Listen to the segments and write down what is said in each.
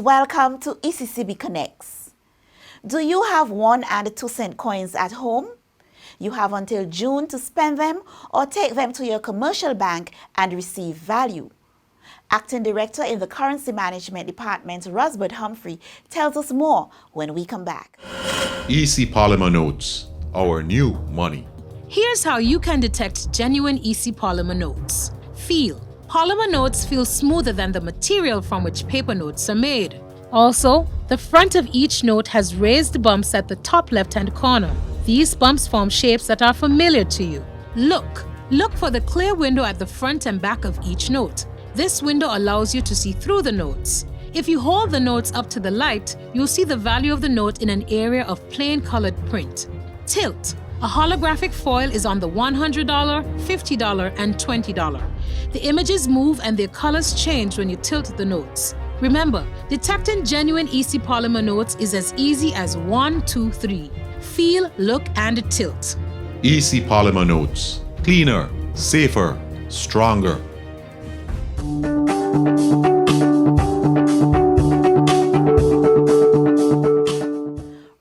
welcome to ECCB Connects. Do you have 1 and 2 cent coins at home? You have until June to spend them or take them to your commercial bank and receive value. Acting Director in the Currency Management Department, Rosbert Humphrey, tells us more when we come back. EC Polymer Notes, our new money. Here's how you can detect genuine EC polymer notes. Feel. Polymer notes feel smoother than the material from which paper notes are made. Also, the front of each note has raised bumps at the top left-hand corner. These bumps form shapes that are familiar to you. Look for the clear window at the front and back of each note. This window allows you to see through the notes. If you hold the notes up to the light, you'll see the value of the note in an area of plain colored print. Tilt. A holographic foil is on the $100, $50, and $20. The images move and their colors change when you tilt the notes. Remember, detecting genuine EC polymer notes is as easy as 1, 2, 3. Feel, look, and tilt. EC Polymer Notes, cleaner, safer, stronger.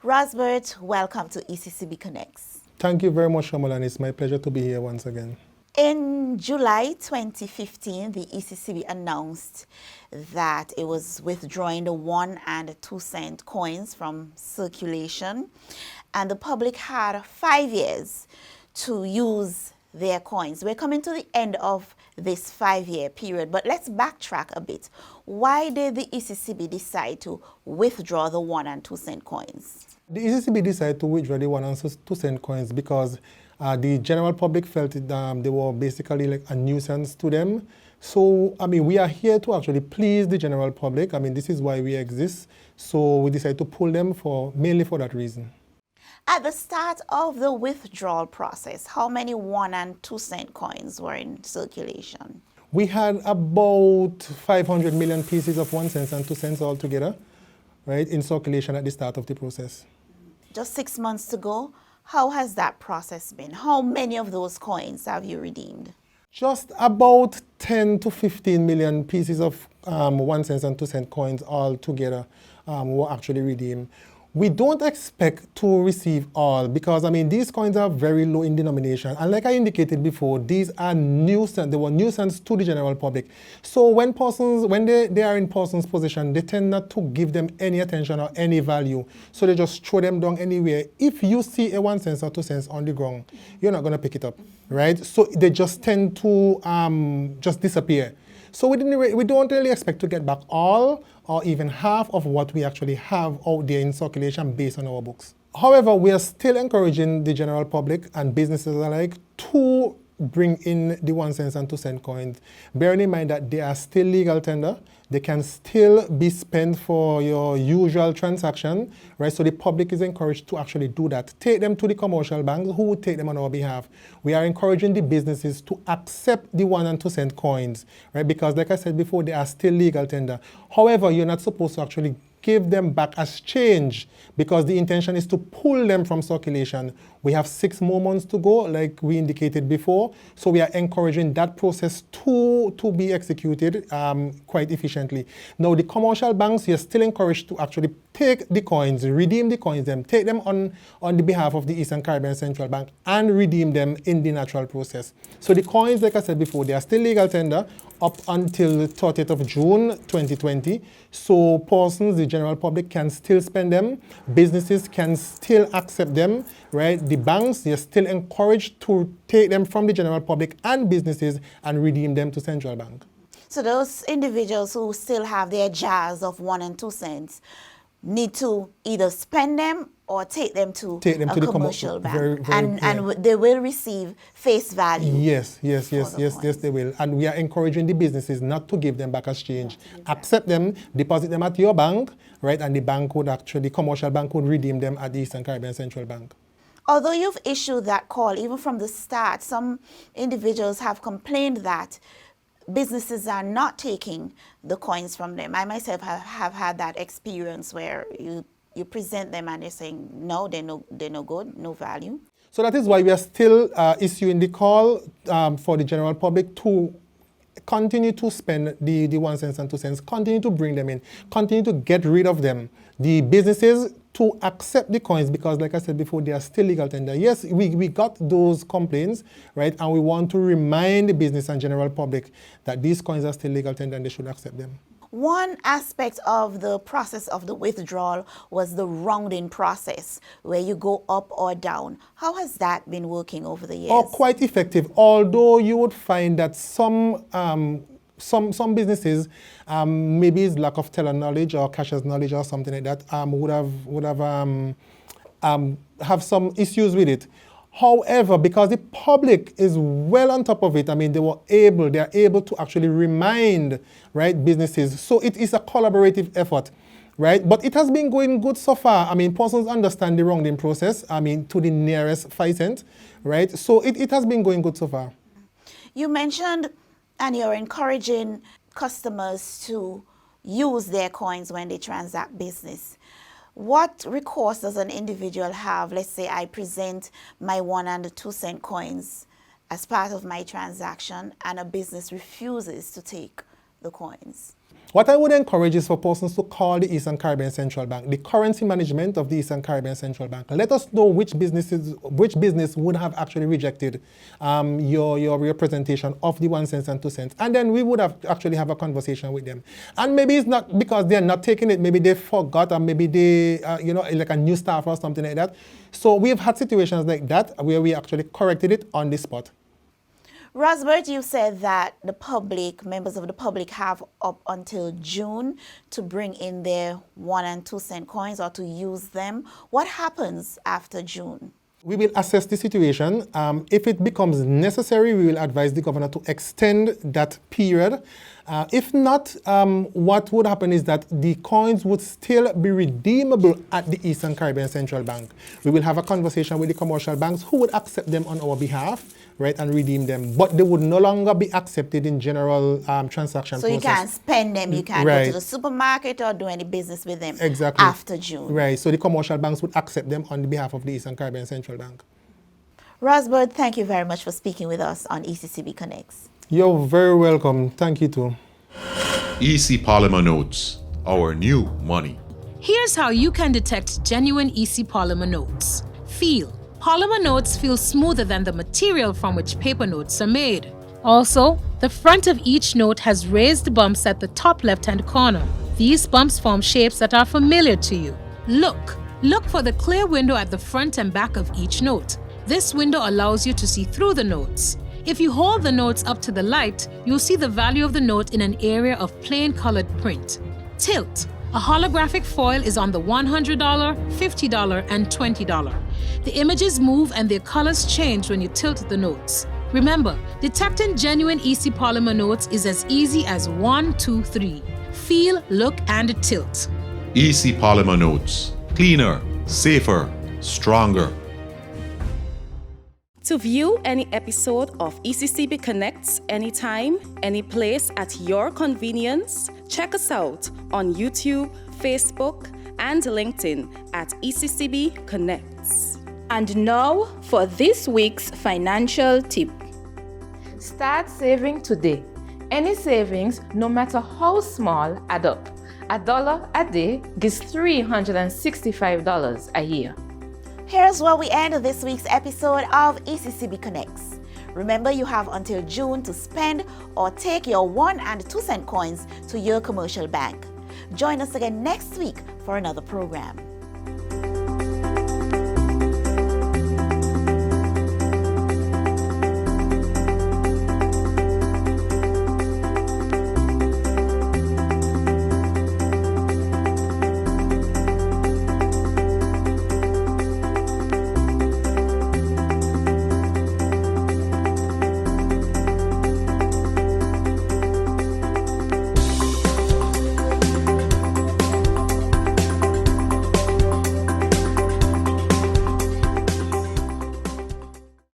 Rosbert, welcome to ECCB Connects. Thank you very much, Shamalan. It's my pleasure to be here once again. In July 2015, the ECCB announced that it was withdrawing the 1 and 2 cent coins from circulation, and the public had 5 years to use their coins. We're coming to the end of this 5-year period, but let's backtrack a bit. Why did the ECCB decide to withdraw the 1 and 2 cent coins? The ECCB decided to withdraw the 1 and 2 cent coins because the general public felt they were basically like a nuisance to them. So, we are here to actually please the general public. This is why we exist. So we decided to pull them mainly for that reason. At the start of the withdrawal process, how many 1 and 2 cent coins were in circulation? We had about 500 million pieces of 1 cent and 2 cents altogether, right, in circulation at the start of the process. Just 6 months to go. How has that process been? How many of those coins have you redeemed? Just about 10 to 15 million pieces of 1 cent and 2 cent coins altogether were actually redeemed. We don't expect to receive all because, these coins are very low in denomination. And like I indicated before, these are nuisance. They were nuisance to the general public. So when they are in person's possession, they tend not to give them any attention or any value. So they just throw them down anywhere. If you see a 1 cent or 2 cents on the ground, you're not going to pick it up, right? So they just tend to just disappear. So we don't really expect to get back all or even half of what we actually have out there in circulation based on our books. However, we are still encouraging the general public and businesses alike to bring in the 1 cent and 2 cent coins, bearing in mind that they are still legal tender. They can still be spent for your usual transaction, right? So the public is encouraged to actually do that. Take them to the commercial banks who will take them on our behalf. We are encouraging the businesses to accept the 1 and 2 cent coins, right? Because like I said before, they are still legal tender. However, you're not supposed to actually give them back as change because the intention is to pull them from circulation. We have 6 more months to go, like we indicated before. So we are encouraging that process to be executed quite efficiently. Now, the commercial banks, you're still encouraged to actually take the coins, redeem the coins, take them on the behalf of the Eastern Caribbean Central Bank and redeem them in the natural process. So the coins, like I said before, they are still legal tender up until the 30th of June 2020. So persons, the general public can still spend them. Businesses can still accept them, right? The banks, they're still encouraged to take them from the general public and businesses and redeem them to central bank. So those individuals who still have their jars of 1 and 2 cents need to either spend them or take them to a commercial bank, and they will receive face value. Yes, they will. And we are encouraging the businesses not to give them back as change. Accept them, deposit them at your bank, right? And the commercial bank would redeem them at the Eastern Caribbean Central Bank. Although you've issued that call, even from the start, some individuals have complained that businesses are not taking the coins from them. I myself have had that experience where you present them and they're saying, no, they're no good, no value. So that is why we are still issuing the call for the general public to continue to spend the 1 cent and 2 cents, continue to bring them in, continue to get rid of them. The businesses to accept the coins, because like I said before, they are still legal tender. Yes, we got those complaints, right? And we want to remind the business and general public that these coins are still legal tender and they should accept them. One aspect of the process of the withdrawal was the rounding process, where you go up or down. How has that been working over the years? Oh, quite effective. Although you would find that some businesses, maybe it's lack of teller knowledge or cashier's knowledge or something like that, would have some issues with it. However, because the public is well on top of it, I mean, they are able to actually remind, right, businesses. So it is a collaborative effort, right? But it has been going good so far. I mean, persons understand the rounding process, I mean, to the nearest 5 cents, right? So it has been going good so far. You mentioned, and you're encouraging customers to use their coins when they transact business. What recourse does an individual have? Let's say I present my 1 and 2 cent coins as part of my transaction and a business refuses to take the coins. What I would encourage is for persons to call the Eastern Caribbean Central Bank, the currency management of the Eastern Caribbean Central Bank. Let us know which business would have actually rejected your representation of the 1 cent and 2 cents. And then we would actually have a conversation with them. And maybe it's not because they're not taking it, maybe they forgot, or maybe they, like a new staff or something like that. So we've had situations like that where we actually corrected it on the spot. Rosbert, you said that members of the public have up until June to bring in their 1 and 2 cent coins or to use them. What happens after June? We will assess the situation. If it becomes necessary, we will advise the governor to extend that period. If not, what would happen is that the coins would still be redeemable at the Eastern Caribbean Central Bank. We will have a conversation with the commercial banks who would accept them on our behalf, right, and redeem them. But they would no longer be accepted in general transaction process. So you can't spend them, you can't go to the supermarket or do any business with them after June. Right, so the commercial banks would accept them on behalf of the Eastern Caribbean Central Bank. Rosbert, thank you very much for speaking with us on ECCB Connects. You're very welcome. Thank you too. EC Polymer Notes, our new money. Here's how you can detect genuine EC polymer notes. Feel. Polymer notes feel smoother than the material from which paper notes are made. Also, the front of each note has raised bumps at the top left-hand corner. These bumps form shapes that are familiar to you. Look for the clear window at the front and back of each note. This window allows you to see through the notes. If you hold the notes up to the light, you'll see the value of the note in an area of plain colored print. Tilt. A holographic foil is on the $100, $50, and $20. The images move and their colors change when you tilt the notes. Remember, detecting genuine EC polymer notes is as easy as 1, 2, 3. Feel, look, and tilt. EC Polymer Notes, cleaner, safer, stronger. To view any episode of ECCB Connects anytime, any place at your convenience, check us out on YouTube, Facebook, and LinkedIn at ECCB Connects. And now for this week's financial tip. Start saving today. Any savings, no matter how small, add up. $1 a day gives $365 a year. Here's where we end this week's episode of ECCB Connects. Remember, you have until June to spend or take your 1 and 2 cent coins to your commercial bank. Join us again next week for another program.